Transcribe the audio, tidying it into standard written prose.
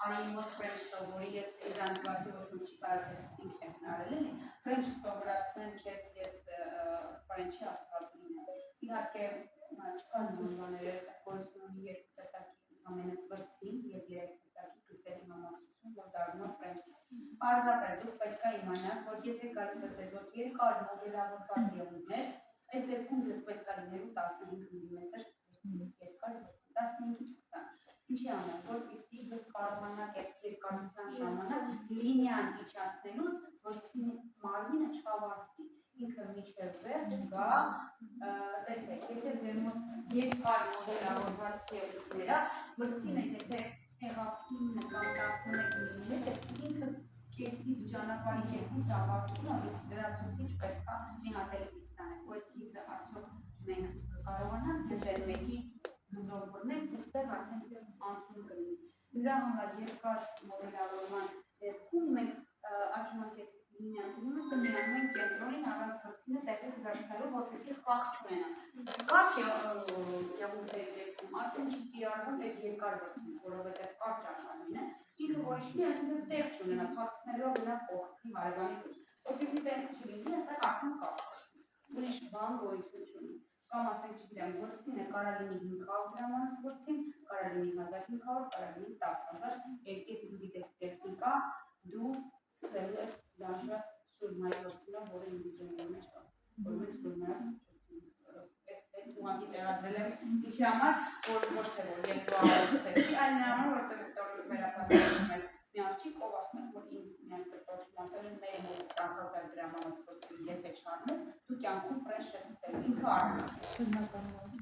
արի մոտ French սովորի, ես իրանցվածի ոչ մի չի կարող ես ինքն եք նարել էլի, French սովորացնեմ քեզ ես French-ի աստվածունին եմ։ Իհարկե չկան նմանները գործում ունի երկու տեսակի ամենը վրձին և երեք տեսակի գծերի համակցություն, որ դառնում է French։ Պարզապես դուք պետք է իմանաք, որ եթե գալիս է ձեզ մոտ երկար մոդելավորված ելուններ, այս դեպքում ձեզ պետք է լինելու 15 մմ երկար վրձին, 15-ից 20։ Ինչի համար, որպեսզի դուք կարողանաք այդ երկարության ժամանակ լինիան իջացնելուց վրձինի մարմինը չավարտվի, ինքը մինչև վերջ գա, տեսեք, եթե ձեր մոտ երկար մոդելավորված ելուններ է, վրձինը եթե եղավ 9 կամ 11 մմ, ինքը կեսից ճանապարհի կեսից ավարտվում է, դրա ցուցիչ պետք է մի հատ էլ գիծ տանենք, ու այդ գիծը արդյոք մենք կարողանանք հենց այդ մեկի գծով բռնել, ուստեղ արդեն անցում կլինի։ Դրա համար երկար մոդելավորման դեպքում մենք աճմակետից լինիան դնում ենք կմիանում ենք կենտրոնին առանց վրձինը տեղից վերցնելու, որպեսզի խաղ չունենա։ Կարճ եղունգների դեպքում արդեն չի կիրառվում այդ երկար վրձինը, որովհետև կարճ արմատին է, ինքը որոշ մի այսինքն տեղ չունենա, փախցնելու գնա կողքի հարևանի դուրս, որպեսզի տենց չլինի, այդտեղ արդեն կարճ վրձին, ուրիշ բան գոյություն չունի։ Կամ ասենք չգիտեմ, վրձինը կարող լինի 500 գրամանոց վրձին, կարող լինի 1500, կարող լինի 10,000, երկու դիտես տեխնիկա, դու սկսելու ես դաժե սուրմայի վրձինով, որը ինդիվիդուալի մեջ կա, որ մենք սուրմայով այդ ուղղակի տեղադրել եմ ինչի համար, որ ոչ թե որ ես վաղացեցի, այլ նա համար, որտեղ վերապատրաստում էր մի աղջիկ, ով ասում էր, որ ինձ միայն պետքություն ասել են մեր մոտ 10,000 գրամանոց վրձին, եթե չառնես, դու կյանքում French չես ուտելու, ինքը առնում է։